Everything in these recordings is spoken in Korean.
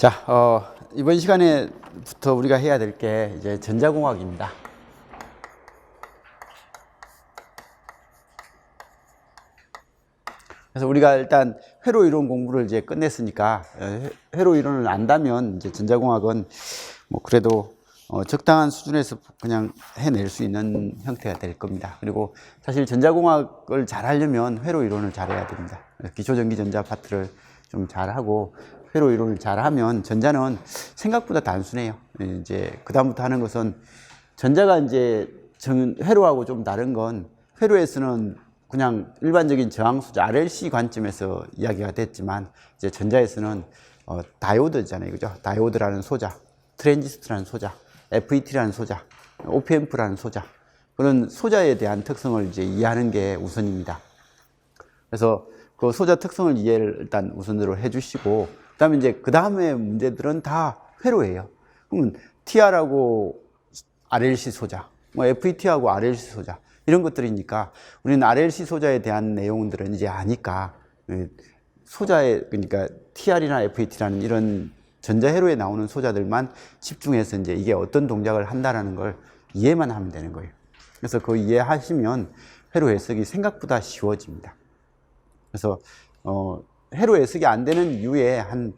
자, 이번 시간에부터 우리가 해야 될 게 이제 전자공학입니다. 그래서 우리가 일단 회로 이론 공부를 이제 끝냈으니까 회로 이론을 안다면 이제 전자공학은 뭐 그래도 적당한 수준에서 그냥 해낼 수 있는 형태가 될 겁니다. 그리고 사실 전자공학을 잘 하려면 회로 이론을 잘해야 됩니다. 기초전기전자 파트를 좀 잘하고 회로 이론을 잘하면 전자는 생각보다 단순해요. 이제 그다음부터 하는 것은 전자가 이제 회로하고 좀 다른 건 회로에서는 그냥 일반적인 저항소자 RLC 관점에서 이야기가 됐지만 이제 전자에서는 다이오드잖아요, 그죠? 다이오드라는 소자, 트랜지스터라는 소자, FET라는 소자, OP앰프라는 소자, 그런 소자에 대한 특성을 이제 이해하는 게 우선입니다. 그래서 그 소자 특성을 이해를 일단 우선으로 해주시고, 그다음에 이제 그 다음에 문제들은 다 회로예요. 그러면 TR하고 RLC 소자, 뭐 FET하고 RLC 소자 이런 것들이니까 우리는 RLC 소자에 대한 내용들은 이제 아니까 소자에, 그러니까 TR이나 FET라는 이런 전자회로에 나오는 소자들만 집중해서 이제 이게 어떤 동작을 한다라는 걸 이해만 하면 되는 거예요. 그래서 그 이해하시면 회로 해석이 생각보다 쉬워집니다. 그래서 회로 해석이 안 되는 이유에 한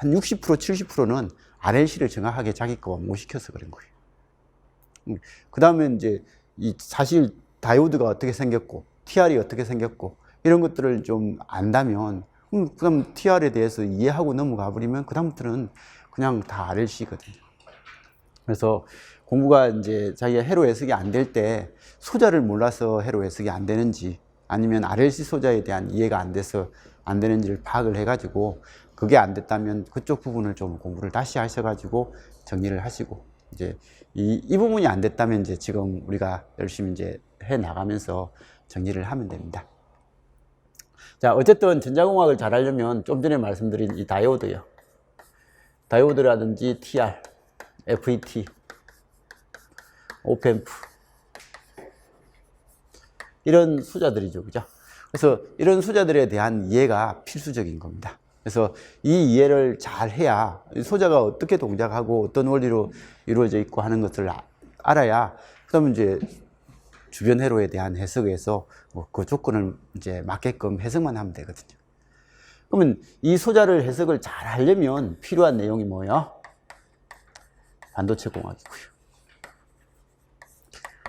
60%, 70%는 RLC를 정확하게 자기 거와 못 시켜서 그런 거예요. 그 다음에 이제 사실 다이오드가 어떻게 생겼고 TR이 어떻게 생겼고 이런 것들을 좀 안다면 그럼 TR에 대해서 이해하고 넘어가 버리면 그 다음부터는 그냥 다 RLC거든요. 그래서 공부가 이제 자기가 회로 해석이 안 될 때 소자를 몰라서 회로 해석이 안 되는지 아니면 RLC 소자에 대한 이해가 안 돼서 안 되는지를 파악을 해가지고 그게 안 됐다면 그쪽 부분을 좀 공부를 다시 하셔가지고 정리를 하시고 이제 이 부분이 안 됐다면 이제 지금 우리가 열심히 이제 해 나가면서 정리를 하면 됩니다. 자, 어쨌든 전자공학을 잘 하려면 좀 전에 말씀드린 이 다이오드요. 다이오드라든지 TR, FET, 오프앰프 이런 소자들이죠, 그죠? 그래서 이런 소자들에 대한 이해가 필수적인 겁니다. 그래서 이 이해를 잘 해야 소자가 어떻게 동작하고 어떤 원리로 이루어져 있고 하는 것을 알아야 그러면 이제 주변 회로에 대한 해석에서 그 조건을 이제 맞게끔 해석만 하면 되거든요. 그러면 이 소자를 해석을 잘 하려면 필요한 내용이 뭐예요? 반도체 공학이고요.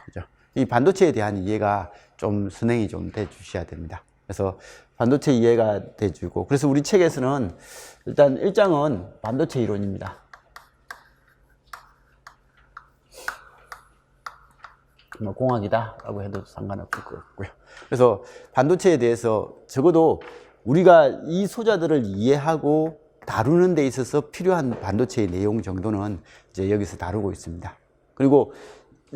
그죠? 이 반도체에 대한 이해가 좀 선행이 좀 돼 주셔야 됩니다. 그래서 반도체 이해가 돼 주고, 그래서 우리 책에서는 일단 1장은 반도체 이론입니다. 뭐 공학이다 라고 해도 상관없을 것 같고요. 그래서 반도체에 대해서 적어도 우리가 이 소자들을 이해하고 다루는 데 있어서 필요한 반도체의 내용 정도는 이제 여기서 다루고 있습니다. 그리고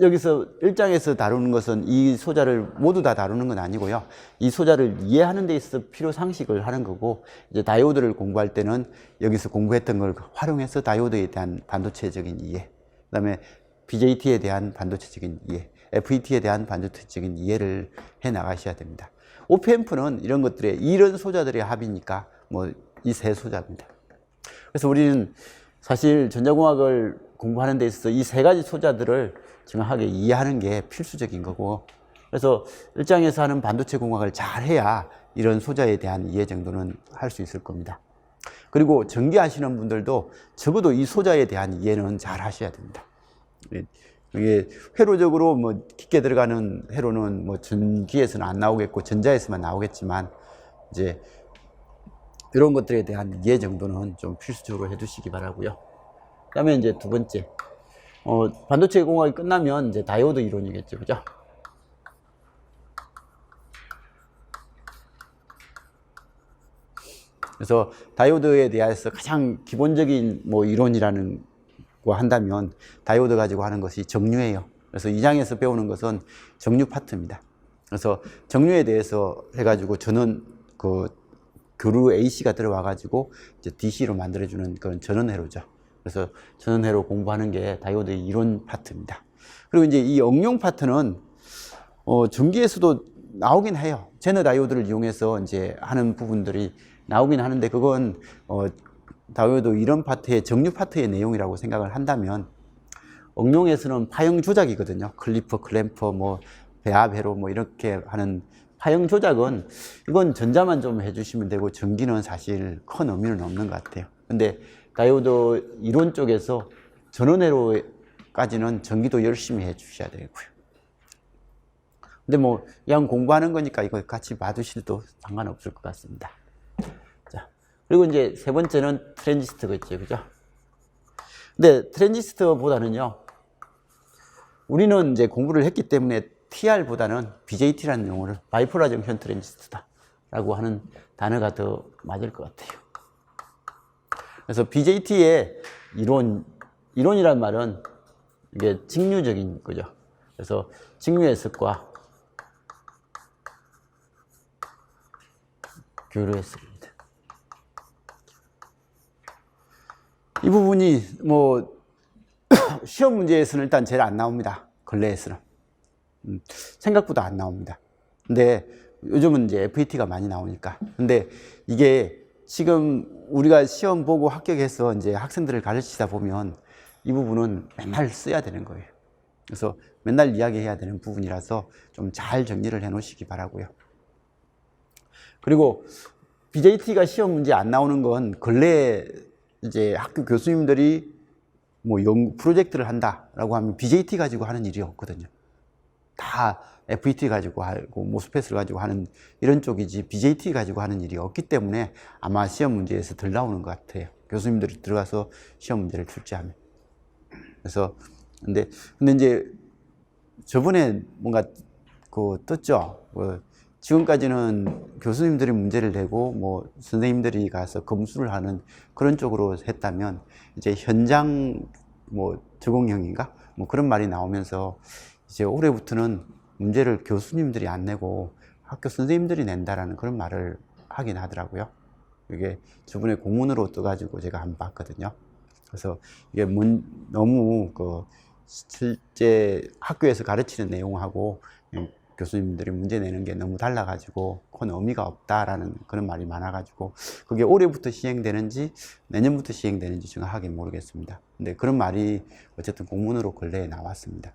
여기서 1장에서 다루는 것은 이 소자를 모두 다 다루는 건 아니고요. 이 소자를 이해하는 데 있어서 필요 상식을 하는 거고, 이제 다이오드를 공부할 때는 여기서 공부했던 걸 활용해서 다이오드에 대한 반도체적인 이해, 그 다음에 BJT에 대한 반도체적인 이해, FET에 대한 반도체적인 이해를 해 나가셔야 됩니다. 오프앰프는 이런 것들의, 이런 소자들의 합이니까 뭐 이 세 소자입니다. 그래서 우리는 사실 전자공학을 공부하는 데 있어서 이 세 가지 소자들을 정확하게 이해하는 게 필수적인 거고, 그래서 1장에서 하는 반도체 공학을 잘 해야 이런 소자에 대한 이해 정도는 할 수 있을 겁니다. 그리고 전기 하시는 분들도 적어도 이 소자에 대한 이해는 잘 하셔야 됩니다. 이게 회로적으로 뭐 깊게 들어가는 회로는 뭐 전기에서는 안 나오겠고 전자에서만 나오겠지만 이제 이런 것들에 대한 이해 정도는 좀 필수적으로 해 두시기 바라고요. 그다음에 이제 두 번째, 반도체 공학이 끝나면 이제 다이오드 이론이겠죠, 그죠? 그래서 다이오드에 대해서 가장 기본적인 뭐 이론이라는 거 한다면 다이오드 가지고 하는 것이 정류예요. 그래서 2장에서 배우는 것은 정류 파트입니다. 그래서 정류에 대해서 해가지고 저는 그 교류 AC가 들어와 가지고 이제 DC로 만들어주는 그런 전원회로죠. 그래서 전원회로 공부하는 게 다이오드의 이론 파트입니다. 그리고 이제 이 응용 파트는 전기에서도 나오긴 해요. 제너 다이오드를 이용해서 이제 하는 부분들이 나오긴 하는데 그건 다이오도 이런 파트의 정류 파트의 내용이라고 생각을 한다면 응용에서는 파형 조작이거든요. 클리퍼, 클램퍼, 뭐 배합, 회로 뭐 이렇게 하는 파형 조작은 이건 전자만 좀 해주시면 되고 전기는 사실 큰 의미는 없는 것 같아요. 근데 다이오드 이론 쪽에서 전원회로까지는 전기도 열심히 해주셔야 되고요. 근데 뭐 그냥 공부하는 거니까 이거 같이 봐두셔도 상관없을 것 같습니다. 자, 그리고 이제 세 번째는 트랜지스터가 있죠, 그죠? 근데 트랜지스터보다는요, 우리는 이제 공부를 했기 때문에 TR보다는 BJT라는 용어를 바이폴라 정션 트랜지스터다라고 하는 단어가 더 맞을 것 같아요. 그래서 BJT의 이론이란 말은 이게 직류적인 거죠. 그래서 직류 해석과 교류 해석입니다. 이 부분이 뭐 시험 문제에서는 일단 제일 안 나옵니다. 근래에서는 생각보다 안 나옵니다. 근데 요즘은 이제 FET가 많이 나오니까. 근데 이게 지금 우리가 시험 보고 합격해서 이제 학생들을 가르치다 보면 이 부분은 맨날 써야 되는 거예요. 그래서 맨날 이야기해야 되는 부분이라서 좀 잘 정리를 해 놓으시기 바라고요. 그리고 BJT가 시험 문제 안 나오는 건 근래에 이제 학교 교수님들이 뭐 프로젝트를 한다라고 하면 BJT 가지고 하는 일이 없거든요. 다 FET 가지고 하고 모스펫을 가지고 하는 이런 쪽이지 BJT 가지고 하는 일이 없기 때문에 아마 시험 문제에서 덜 나오는 것 같아요. 교수님들이 들어가서 시험 문제를 출제하면. 그래서 근데 이제 저번에 뭔가 떴죠. 지금까지는 교수님들이 문제를 내고 뭐 선생님들이 가서 검수를 하는 그런 쪽으로 했다면 이제 현장 뭐 적응형인가 뭐 그런 말이 나오면서 이제 올해부터는 문제를 교수님들이 안 내고 학교 선생님들이 낸다라는 그런 말을 하긴 하더라고요. 이게 저번에 공문으로 떠가지고 제가 한번 봤거든요. 그래서 이게 너무 실제 학교에서 가르치는 내용하고 교수님들이 문제 내는 게 너무 달라가지고 큰 의미가 없다라는 그런 말이 많아가지고 그게 올해부터 시행되는지 내년부터 시행되는지 정확하게 모르겠습니다. 근데 그런 말이 어쨌든 공문으로 근래에 나왔습니다.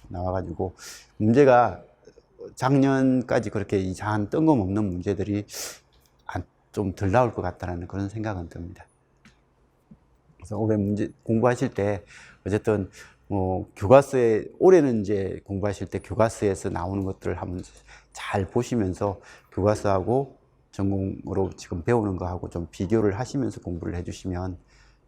나와가지고 문제가 작년까지 그렇게 이상한 뜬금없는 문제들이 좀 덜 나올 것 같다는 그런 생각은 듭니다. 그래서 올해 문제 공부하실 때 어쨌든 뭐 교과서에 올해는 이제 공부하실 때 교과서에서 나오는 것들을 한번 잘 보시면서 교과서하고 전공으로 지금 배우는 거하고 좀 비교를 하시면서 공부를 해주시면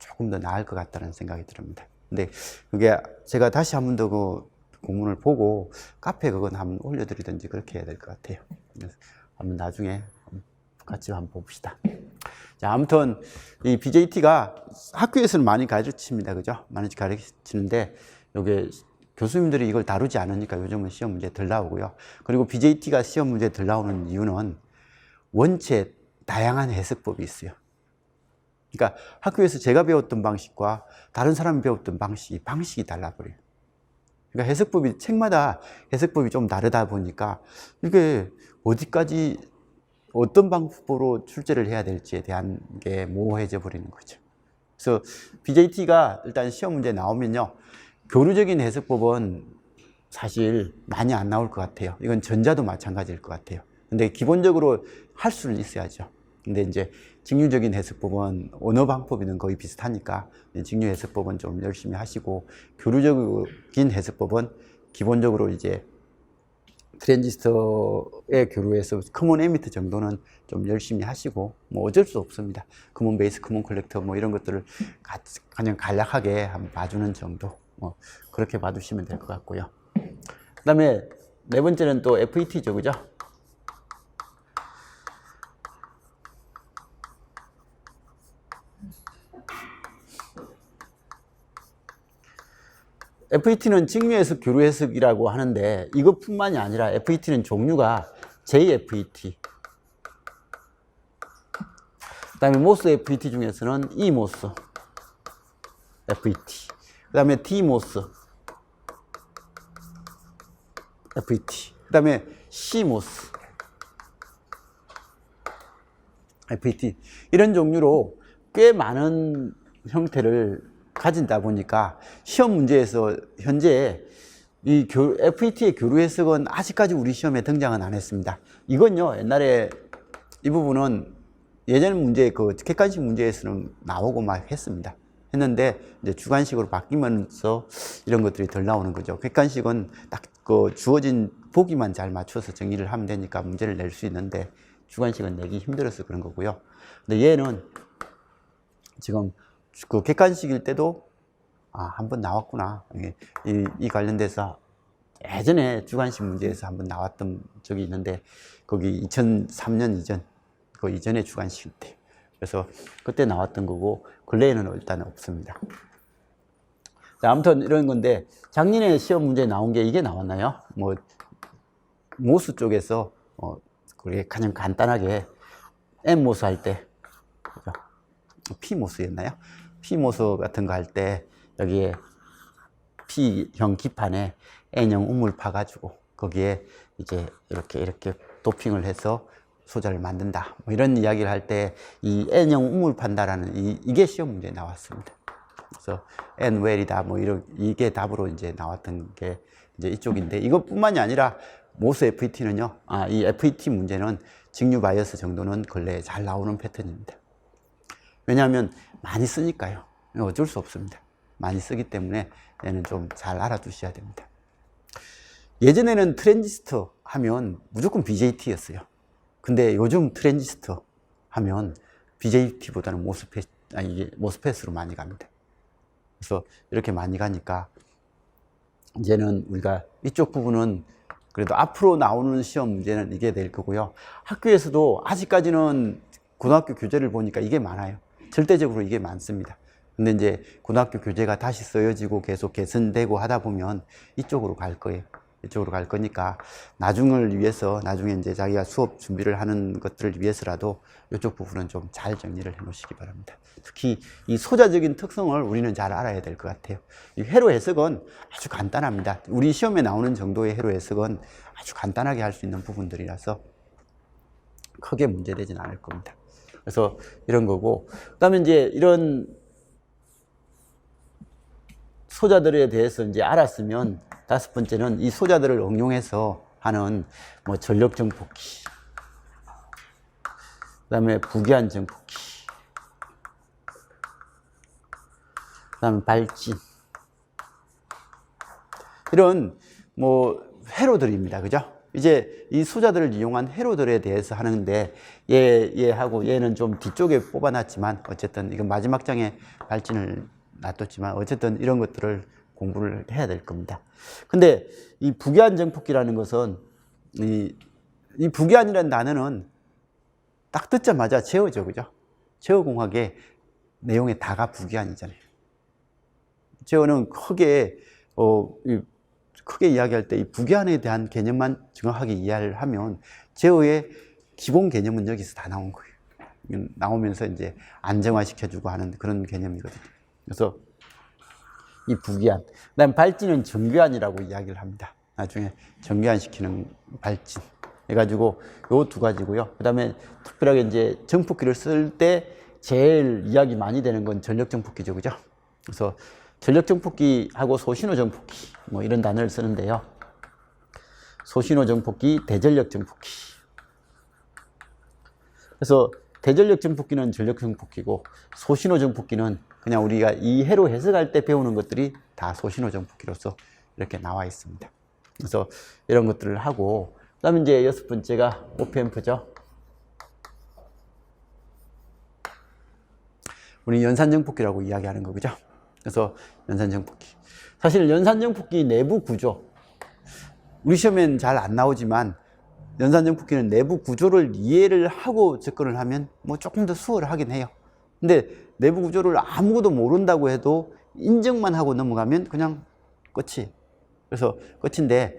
조금 더 나을 것 같다는 생각이 듭니다. 근데 그게 제가 다시 한 번 더 그 공문을 보고 카페에 그건 한번 올려드리든지 그렇게 해야 될 것 같아요. 그래서 한번 나중에 같이 한번 봅시다. 자, 아무튼 이 BJT가 학교에서는 많이 가르칩니다. 그죠? 많이 가르치는데 요게 교수님들이 이걸 다루지 않으니까 요즘은 시험 문제 덜 나오고요. 그리고 BJT가 시험 문제 덜 나오는 이유는 원체 다양한 해석법이 있어요. 그러니까 학교에서 제가 배웠던 방식과 다른 사람이 배웠던 방식이 달라버려요. 그러니까 해석법이, 책마다 해석법이 좀 다르다 보니까 이게 어디까지 어떤 방법으로 출제를 해야 될지에 대한 게 모호해져 버리는 거죠. 그래서 BJT가 일단 시험 문제 나오면요, 교류적인 해석법은 사실 많이 안 나올 것 같아요. 이건 전자도 마찬가지일 것 같아요. 근데 기본적으로 할 수는 있어야죠. 근데 이제 직류적인 해석법은 언어 방법이는 거의 비슷하니까 직류 해석법은 좀 열심히 하시고, 교류적인 해석법은 기본적으로 이제 트랜지스터의 교류에서 커먼 에미터 정도는 좀 열심히 하시고, 뭐 어쩔 수 없습니다. 커먼 베이스, 커먼 컬렉터 뭐 이런 것들을 그냥 간략하게 한번 봐주는 정도, 뭐 그렇게 봐두시면 될 것 같고요. 그 다음에 네 번째는 또 FET죠, 그죠? FET는 직류 해석, 교류 해석이라고 하는데 이것뿐만이 아니라 FET는 종류가 JFET, 그 다음에 모스 FET 중에서는 eMOS FET, 그 다음에 DMOS FET, 그 다음에 CMOS FET, 이런 종류로 꽤 많은 형태를 가진다 보니까 시험 문제에서 현재 이 FET의 교류 해석은 아직까지 우리 시험에 등장은 안 했습니다. 이건요, 옛날에 이 부분은 예전 문제, 그 객관식 문제에서는 나오고 막 했습니다. 했는데 이제 주관식으로 바뀌면서 이런 것들이 덜 나오는 거죠. 객관식은 딱 그 주어진 보기만 잘 맞춰서 정리를 하면 되니까 문제를 낼 수 있는데 주관식은 내기 힘들어서 그런 거고요. 근데 얘는 지금 그 객관식일 때도 한번 나왔구나. 이 관련돼서 예전에 주관식 문제에서 한번 나왔던 적이 있는데 거기 2003년 이전, 그 이전에 주관식일 때. 그래서 그때 나왔던 거고 근래에는 일단 없습니다. 자, 아무튼 이런 건데 작년에 시험 문제에 나온 게 이게 나왔나요? 뭐 모수 쪽에서 그게 가장 간단하게 N모수 할 때, 그죠? P모수였나요? P모수 같은 거 할 때 여기에 P형 기판에 N형 우물 파가지고 거기에 이제 이렇게 도핑을 해서 소자를 만든다. 뭐 이런 이야기를 할 때 이 N형 우물 판다라는 이게 시험 문제에 나왔습니다. 그래서 N웰이다. 뭐 이게 답으로 이제 나왔던 게 이제 이쪽인데 이것뿐만이 아니라 모수 FET는요. 이 FET 문제는 직류 바이어스 정도는 근래에 잘 나오는 패턴입니다. 왜냐하면 많이 쓰니까요. 어쩔 수 없습니다. 많이 쓰기 때문에 얘는 좀 잘 알아두셔야 됩니다. 예전에는 트랜지스터 하면 무조건 BJT였어요. 근데 요즘 트랜지스터 하면 BJT보다는 모스펫으로 많이 갑니다. 그래서 이렇게 많이 가니까 이제는 우리가 이쪽 부분은 그래도 앞으로 나오는 시험 문제는 이게 될 거고요. 학교에서도 아직까지는 고등학교 교재를 보니까 이게 많아요. 절대적으로 이게 많습니다. 근데 이제 고등학교 교재가 다시 써여지고 계속 개선되고 하다 보면 이쪽으로 갈 거예요. 이쪽으로 갈 거니까 나중을 위해서 나중에 이제 자기가 수업 준비를 하는 것들을 위해서라도 이쪽 부분은 좀 잘 정리를 해 놓으시기 바랍니다. 특히 이 소자적인 특성을 우리는 잘 알아야 될 것 같아요. 이 회로 해석은 아주 간단합니다. 우리 시험에 나오는 정도의 회로 해석은 아주 간단하게 할 수 있는 부분들이라서 크게 문제되진 않을 겁니다. 그래서 이런 거고, 그 다음에 이제 이런 소자들에 대해서 이제 알았으면 다섯 번째는 이 소자들을 응용해서 하는 뭐 전력 정폭기, 그 다음에 부기한 정폭기, 그 다음에 발진, 이런 뭐 회로들입니다. 그죠? 이제 이 소자들을 이용한 회로들에 대해서 하는데 얘하고 얘는 좀 뒤쪽에 뽑아놨지만 어쨌든 이건 마지막 장에 발진을 놔뒀지만 어쨌든 이런 것들을 공부를 해야 될 겁니다. 근데 이 부기한 정폭기라는 것은 이 부기한이라는 단어는 딱 듣자마자 제어죠. 그죠? 제어공학의 내용의 다가 부기한이잖아요. 제어는 크게 이야기할 때 이 부기한에 대한 개념만 정확하게 이해를 하면 제어의 기본 개념은 여기서 다 나온 거예요. 나오면서 이제 안정화시켜주고 하는 그런 개념이거든요. 그래서 이 부기한, 그 다음에 발진은 정교한이라고 이야기를 합니다. 나중에 정교한 시키는 발진. 해가지고 요 두 가지고요. 그 다음에 특별하게 이제 정폭기를 쓸 때 제일 이야기 많이 되는 건 전력 정폭기죠. 그죠? 그래서 전력 정폭기하고 소신호 정폭기, 뭐 이런 단어를 쓰는데요. 소신호 정폭기, 대전력 정폭기. 그래서 대전력 정폭기는 전력 정폭기고 소신호 정폭기는 그냥 우리가 이 해로 해석할 때 배우는 것들이 다 소신호 정폭기로서 이렇게 나와 있습니다. 그래서 이런 것들을 하고, 그 다음에 이제 여섯 번째가 오프앰프죠. 우리 연산정폭기라고 이야기하는 거, 그죠? 그래서 연산정폭기. 사실 연산정폭기 내부 구조, 우리 시험에는 잘 안 나오지만 연산정폭기는 내부 구조를 이해를 하고 접근을 하면 뭐 조금 더 수월하긴 해요. 근데 내부 구조를 아무것도 모른다고 해도 인정만 하고 넘어가면 그냥 끝이. 그래서 끝인데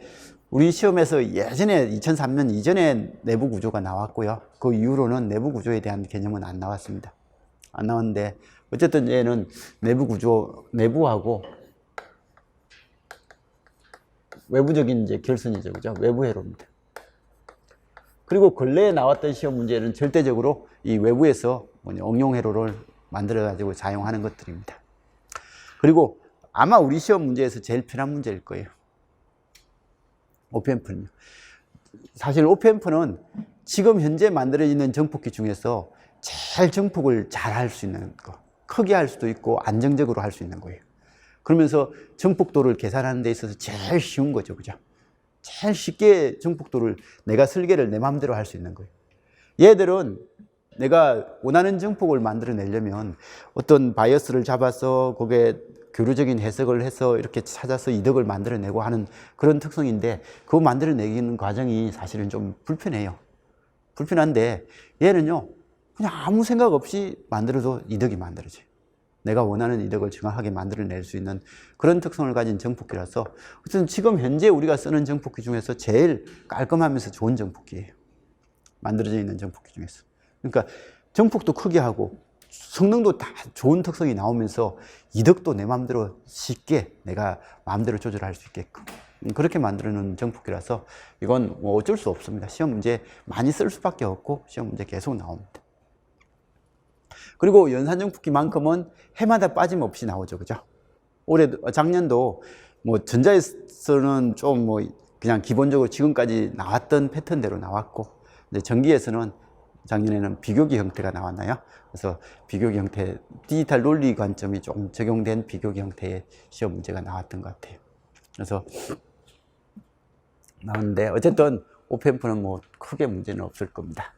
우리 시험에서 예전에 2003년 이전에 내부 구조가 나왔고요. 그 이후로는 내부 구조에 대한 개념은 안 나왔습니다. 안 나왔는데 어쨌든 얘는 내부 구조, 내부하고 외부적인 이제 결선이죠. 그죠? 외부 회로입니다. 그리고 근래에 나왔던 시험 문제는 절대적으로 이 외부에서 응용 회로를 만들어 가지고 사용하는 것들입니다. 그리고 아마 우리 시험 문제에서 제일 편한 문제일 거예요. OPMP는요. 사실 OPMP는 지금 현재 만들어지는 정폭기 중에서 제일 정폭을 잘 할 수 있는 거, 크게 할 수도 있고 안정적으로 할 수 있는 거예요. 그러면서 정폭도를 계산하는 데 있어서 제일 쉬운 거죠, 그죠? 제일 쉽게 정폭도를 내가 설계를 내 마음대로 할 수 있는 거예요. 얘들은 내가 원하는 정폭을 만들어내려면 어떤 바이어스를 잡아서 거기에 교류적인 해석을 해서 이렇게 찾아서 이득을 만들어내고 하는 그런 특성인데, 그거 만들어내기는 과정이 사실은 좀 불편해요. 불편한데 얘는요, 그냥 아무 생각 없이 만들어도 이득이 만들어져요. 내가 원하는 이득을 정확하게 만들어낼 수 있는 그런 특성을 가진 정폭기라서, 어쨌든 지금 현재 우리가 쓰는 정폭기 중에서 제일 깔끔하면서 좋은 정폭기예요. 만들어져 있는 정폭기 중에서. 그러니까 정폭도 크게 하고 성능도 다 좋은 특성이 나오면서 이득도 내 마음대로 쉽게 내가 마음대로 조절할 수 있게끔 그렇게 만드는 정폭기라서 이건 뭐 어쩔 수 없습니다. 시험 문제 많이 쓸 수밖에 없고 시험 문제 계속 나옵니다. 그리고 연산 정폭기만큼은 해마다 빠짐없이 나오죠, 그죠? 작년도 뭐 전자에서는 좀 뭐 그냥 기본적으로 지금까지 나왔던 패턴대로 나왔고, 근데 전기에서는 작년에는 비교기 형태가 나왔나요? 그래서 비교기 형태, 디지털 논리 관점이 좀 적용된 비교기 형태의 시험 문제가 나왔던 것 같아요. 그래서 나왔는데 어쨌든 OPMP는 뭐 크게 문제는 없을 겁니다.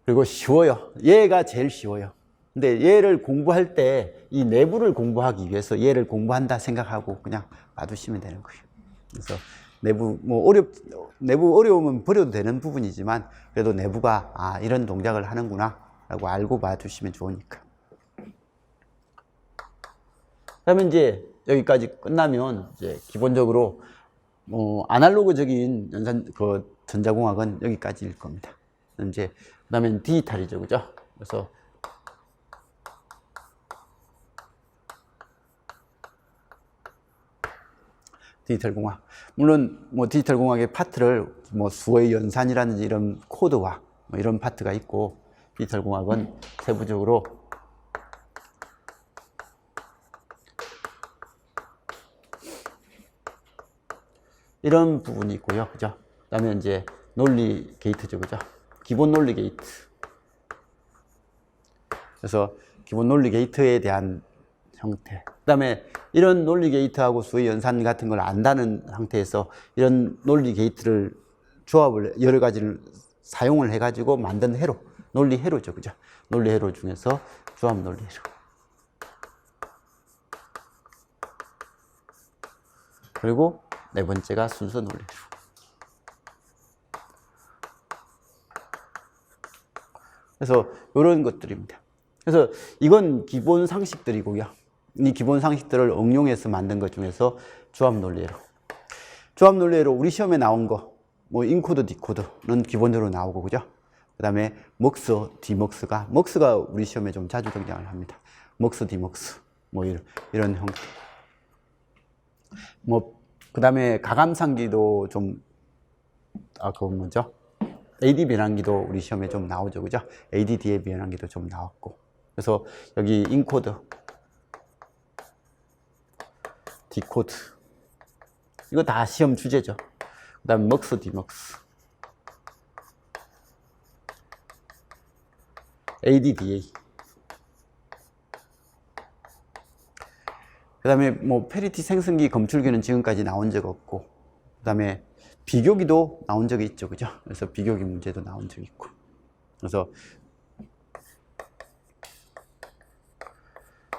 그리고 쉬워요. 얘가 제일 쉬워요. 근데 얘를 공부할 때 이 내부를 공부하기 위해서 얘를 공부한다 생각하고 그냥 놔두시면 되는 거예요. 그래서 내부 내부 어려움은 버려도 되는 부분이지만 그래도 내부가 이런 동작을 하는구나 라고 알고 봐주시면 좋으니까. 그러면 이제 여기까지 끝나면 이제 기본적으로 아날로그적인 전자공학은 여기까지일 겁니다. 이제 그다음에 디지털이죠, 그죠? 그래서 디지털 공학. 물론 뭐 디지털 공학의 파트를 뭐 수의 연산이라든지 이런 코드와 뭐 이런 파트가 있고, 디지털 공학은 세부적으로 이런 부분이 있고요, 그죠? 그다음에 이제 논리 게이트죠, 그죠? 기본 논리 게이트. 그래서 기본 논리 게이트에 대한 형태. 그다음에 이런 논리 게이트하고 수의 연산 같은 걸 안다는 상태에서 이런 논리 게이트를 조합을 여러 가지를 사용을 해가지고 만든 회로, 논리 회로죠, 그죠? 논리 회로 중에서 조합 논리 회로. 그리고 네 번째가 순서 논리 회로. 그래서 이런 것들입니다. 그래서 이건 기본 상식들이고요. 이 기본 상식들을 응용해서 만든 것 중에서 조합 논리회로. 조합 논리회로 우리 시험에 나온 거, 뭐 인코드, 디코드는 기본적으로 나오고, 그죠? 그 다음에 먹스, 디먹스가 우리 시험에 좀 자주 등장을 합니다. 먹스, 디먹스, 뭐 이런 형태. 뭐 그 다음에 가감상기도 좀, 그건 뭐죠? AD 변환기도 우리 시험에 좀 나오죠, 그죠? ADDA 변환기도 좀 나왔고. 그래서 여기 인코드, 디코드, 이거 다 시험 주제죠. 그 다음에 먹스, 디먹스, ADDA. 그 다음에 뭐 페리티 생성기, 검출기는 지금까지 나온 적 없고, 그 다음에 비교기도 나온 적이 있죠, 그죠? 그래서 비교기 문제도 나온 적이 있고. 그래서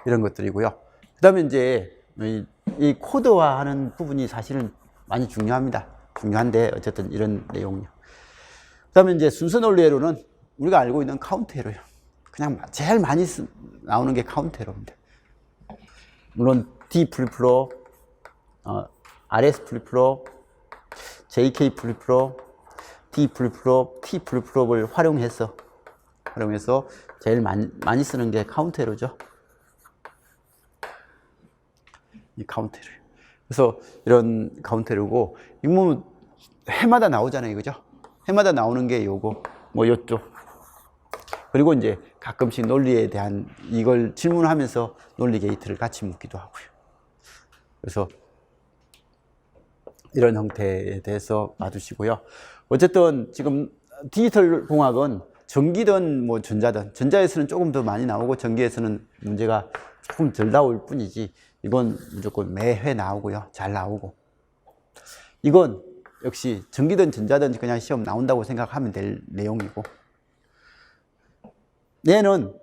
이런 것들이고요. 그 다음에 이제 이 코드화 하는 부분이 사실은 많이 중요합니다. 중요한데 어쨌든 이런 내용이요. 그 다음에 이제 순서 논리회로는 우리가 알고 있는 카운트회로요. 그냥 제일 많이 나오는 게 카운트회로입니다. 물론 D 플립플롭, RS 플립플롭, JK 플립플롭, D 플립플롭, T 플립플롭을 활용해서 제일 많이 쓰는 게 카운트회로죠. 이 카운트회로. 그래서 이런 카운트회로고, 이거 뭐 해마다 나오잖아요, 그죠? 해마다 나오는 게 요거, 뭐 요쪽. 그리고 이제 가끔씩 논리에 대한 이걸 질문하면서 논리 게이트를 같이 묻기도 하고요. 그래서 이런 형태에 대해서 봐주시고요. 어쨌든 지금 디지털 공학은 전기든 뭐 전자든, 전자에서는 조금 더 많이 나오고 전기에서는 문제가 조금 덜 나올 뿐이지, 이건 무조건 매회 나오고요. 잘 나오고. 이건 역시 전기든 전자든 그냥 시험 나온다고 생각하면 될 내용이고, 얘는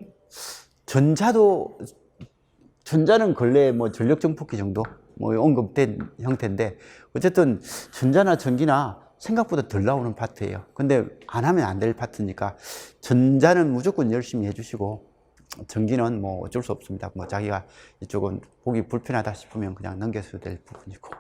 전자는 근래 뭐 전력 정폭기 정도 뭐 언급된 형태인데, 어쨌든 전자나 전기나 생각보다 덜 나오는 파트예요. 근데 안 하면 안 될 파트니까 전자는 무조건 열심히 해주시고, 전기는 뭐 어쩔 수 없습니다. 뭐 자기가 이쪽은 보기 불편하다 싶으면 그냥 넘겨서도 될 부분이고.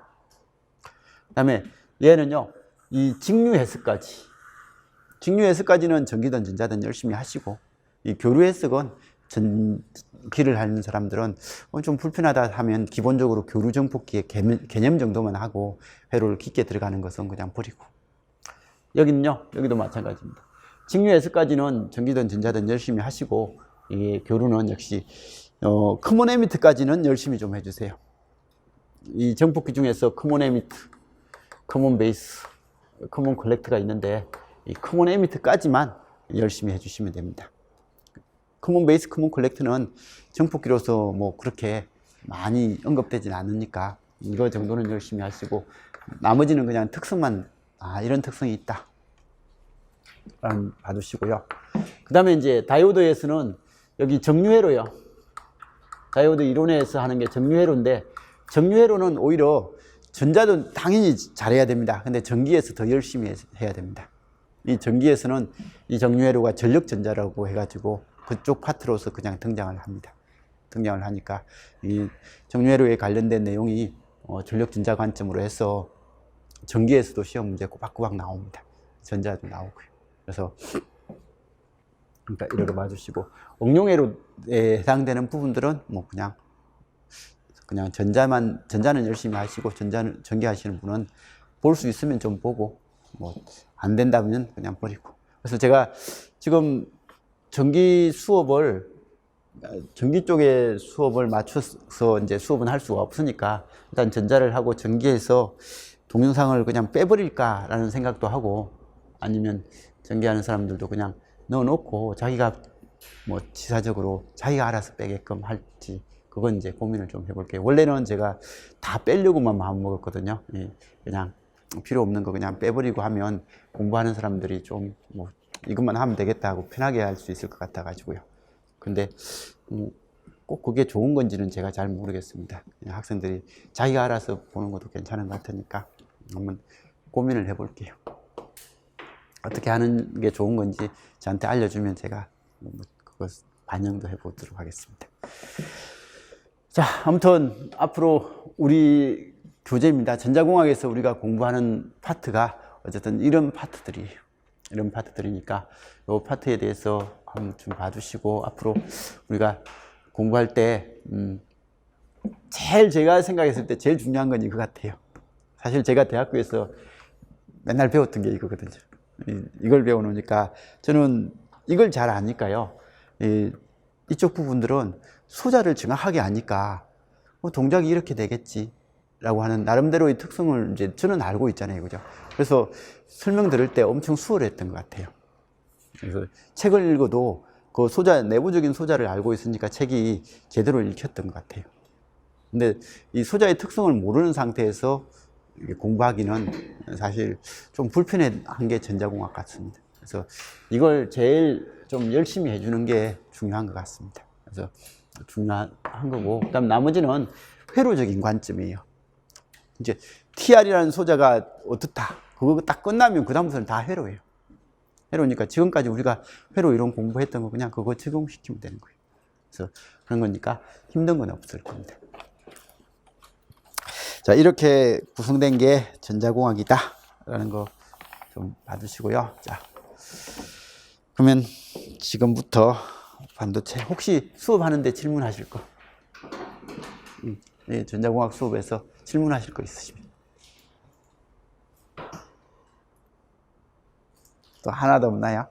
그다음에 얘는요, 이 직류 해석까지는 전기든 전자든 열심히 하시고, 이 교류 해석은 전기를 하는 사람들은 좀 불편하다 하면 기본적으로 교류 정폭기의 개념 정도만 하고 회로를 깊게 들어가는 것은 그냥 버리고. 여기는요, 여기도 마찬가지입니다. 직류 해석까지는 전기든 전자든 열심히 하시고, 이 교류는 역시 커먼 에미트까지는 열심히 좀 해주세요. 이 정폭기 중에서 커먼 에미트, 커먼 베이스, 커먼 컬렉트가 있는데, 이 커먼 에미트까지만 열심히 해주시면 됩니다. 커먼 베이스, 커먼 컬렉트는 정폭기로서 뭐 그렇게 많이 언급되진 않으니까 이거 정도는 열심히 하시고, 나머지는 그냥 특성만, 이런 특성이 있다 봐두시고요. 그 다음에 이제 다이오드에서는 여기 정류회로요. 다이오드 이론에서 하는 게 정류회로인데, 정류회로는 오히려 전자도 당연히 잘해야 됩니다. 근데 전기에서 더 열심히 해야 됩니다. 이 전기에서는 이 정류회로가 전력전자라고 해가지고 그쪽 파트로서 그냥 등장을 합니다. 등장을 하니까 이 정류회로에 관련된 내용이 전력전자 관점으로 해서 전기에서도 시험 문제 꼬박꼬박 나옵니다. 전자도 나오고요. 그래서 그러니까 이렇게 봐주시고, 응용회로에 해당되는 부분들은 뭐 그냥 전자는 열심히 하시고, 전기 하시는 분은 볼 수 있으면 좀 보고, 뭐 안 된다면 그냥 버리고. 그래서 제가 지금 전기 쪽에 수업을 맞춰서 이제 수업은 할 수가 없으니까 일단 전자를 하고 전기에서 동영상을 그냥 빼버릴까라는 생각도 하고, 아니면 전기하는 사람들도 그냥 넣어놓고 자기가 뭐 지사적으로 자기가 알아서 빼게끔 할지, 그건 이제 고민을 좀 해볼게요. 원래는 제가 다 빼려고만 마음 먹었거든요. 그냥 필요 없는 거 그냥 빼버리고 하면 공부하는 사람들이 좀 뭐 이것만 하면 되겠다 하고 편하게 할 수 있을 것 같아 가지고요. 근데 꼭 그게 좋은 건지는 제가 잘 모르겠습니다. 그냥 학생들이 자기가 알아서 보는 것도 괜찮은 것 같으니까 한번 고민을 해볼게요. 어떻게 하는 게 좋은 건지 저한테 알려주면 제가 그거 반영도 해보도록 하겠습니다. 자, 아무튼 앞으로 우리 교재입니다. 전자공학에서 우리가 공부하는 파트가 어쨌든 이런 파트들이에요. 이런 파트들이니까 이 파트에 대해서 한번 좀 봐주시고, 앞으로 우리가 공부할 때 제일 제가 생각했을 때 제일 중요한 건 이거 같아요. 사실 제가 대학교에서 맨날 배웠던 게 이거거든요. 이걸 배워놓으니까 저는 이걸 잘 아니까요. 이쪽 부분들은 소자를 정확하게 아니까 동작이 이렇게 되겠지 라고 하는 나름대로의 특성을 이제 저는 알고 있잖아요. 그죠? 그래서 설명 들을 때 엄청 수월했던 것 같아요. 그래서 책을 읽어도 그 내부적인 소자를 알고 있으니까 책이 제대로 읽혔던 것 같아요. 근데 이 소자의 특성을 모르는 상태에서 공부하기는 사실 좀 불편한 게 전자공학 같습니다. 그래서 이걸 제일 좀 열심히 해주는 게 중요한 것 같습니다. 그래서 중요한 거고, 그다음 나머지는 회로적인 관점이에요. 이제 TR이라는 소자가 어떻다, 그거 딱 끝나면 그다음부터는 다 회로예요. 회로니까 지금까지 우리가 회로 이론 공부했던 거 그냥 그거 적용시키면 되는 거예요. 그래서 그런 거니까 힘든 건 없을 겁니다. 자, 이렇게 구성된 게 전자공학이다 라는 거 좀 봐주시고요. 자, 그러면 지금부터 반도체, 혹시 수업하는데 질문하실 거, 네, 전자공학 수업에서 질문하실 거 있으시면. 또 하나도 없나요?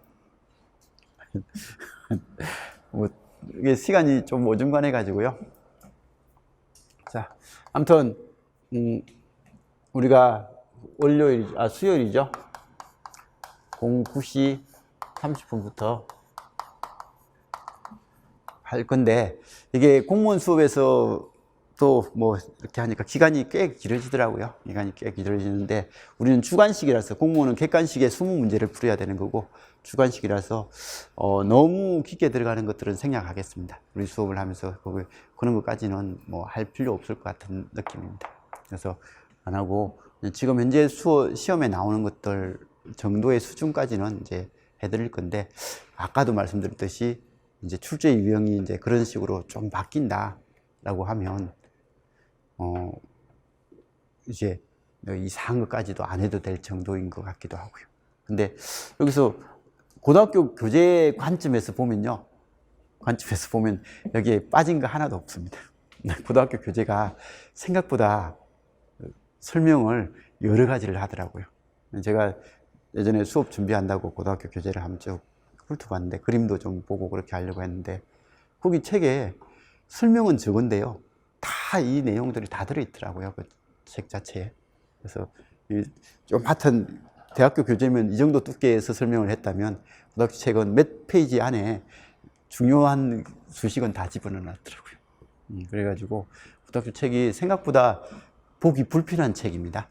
뭐 이게 시간이 좀 어중간해 가지고요. 자, 아무튼 우리가 수요일이죠. 09시 30분부터 할 건데, 이게 공무원 수업에서 또 뭐 이렇게 하니까 기간이 꽤 길어지더라고요. 기간이 꽤 길어지는데, 우리는 주관식이라서, 공무원은 객관식에 20문제를 풀어야 되는 거고, 주관식이라서 너무 깊게 들어가는 것들은 생략하겠습니다. 우리 수업을 하면서 그런 것까지는 뭐 할 필요 없을 것 같은 느낌입니다. 그래서 안 하고, 지금 현재 시험에 나오는 것들 정도의 수준까지는 이제 해드릴 건데, 아까도 말씀드렸듯이 이제 출제 유형이 이제 그런 식으로 좀 바뀐다라고 하면 이제 이상한 것까지도 안 해도 될 정도인 것 같기도 하고요. 근데 여기서 고등학교 교재 관점에서 보면 여기에 빠진 거 하나도 없습니다. 고등학교 교재가 생각보다 설명을 여러 가지를 하더라고요. 제가 예전에 수업 준비한다고 고등학교 교재를 한번 쭉 훑어봤는데, 그림도 좀 보고 그렇게 하려고 했는데, 거기 책에 설명은 적은데요, 다 이 내용들이 다 들어있더라고요, 그 책 자체에. 그래서 좀 하여튼 대학교 교재면 이 정도 두께에서 설명을 했다면, 고등학교 책은 몇 페이지 안에 중요한 수식은 다 집어넣어놨더라고요. 그래가지고 고등학교 책이 생각보다 보기 불편한 책입니다.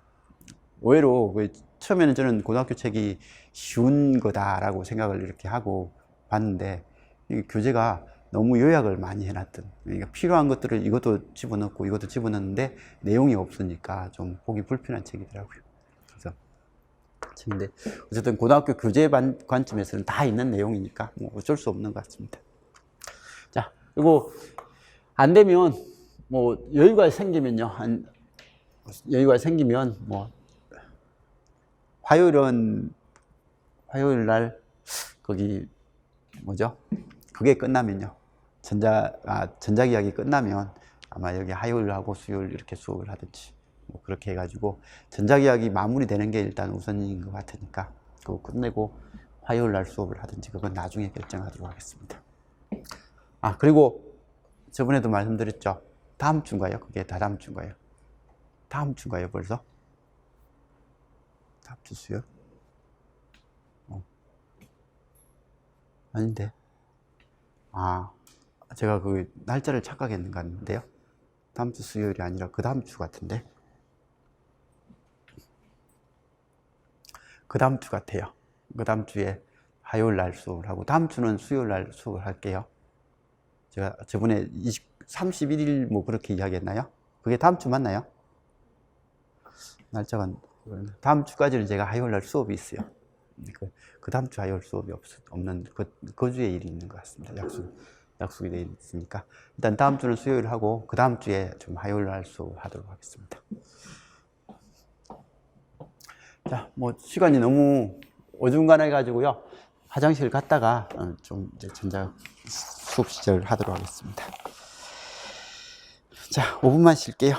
의외로 처음에는 저는 고등학교 책이 쉬운 거다라고 생각을 이렇게 하고 봤는데, 이 교재가 너무 요약을 많이 해놨던, 그러니까 필요한 것들을 이것도 집어넣고 이것도 집어넣는데 내용이 없으니까 좀 보기 불편한 책이더라고요. 그래서 책인데, 어쨌든 고등학교 교재 관점에서는 다 있는 내용이니까 뭐 어쩔 수 없는 것 같습니다. 자, 그리고 안 되면 뭐 여유가 생기면 뭐 화요일 날 거기 그게 끝나면요, 전작 이야기 끝나면 아마 여기 화요일하고 수요일 이렇게 수업을 하든지 뭐 그렇게 해가지고, 전작 이야기 마무리되는 게 일단 우선인 것 같으니까 그거 끝내고 화요일 날 수업을 하든지 그건 나중에 결정하도록 하겠습니다. 그리고 저번에도 말씀드렸죠. 다음 주인가요? 그게 다다음 주인가요? 다음 주인가요, 벌써? 다음 주 수요일? 아닌데. 제가 그 날짜를 착각했는 것 같은데요. 다음 주 수요일이 아니라 그 다음 주 같은데. 그 다음 주 같아요. 그 다음 주에 화요일 날 수업을 하고, 다음 주는 수요일 날 수업을 할게요. 제가 저번에 31일 뭐 그렇게 이야기했나요? 그게 다음 주 맞나요? 날짜가, 다음 주까지는 제가 화요일 날 수업이 있어요. 그 다음 주 화요일 수업이 없는 그 주에 일이 있는 것 같습니다. 약속이 되어 있으니까 일단 다음 주는 수요일 하고, 그 다음 주에 좀 화요일 날 수업 하도록 하겠습니다. 자, 뭐 시간이 너무 어중간해 가지고요, 화장실 갔다가 좀 이제 전작 수업 시작을 하도록 하겠습니다. 자, 5분만 쉴게요.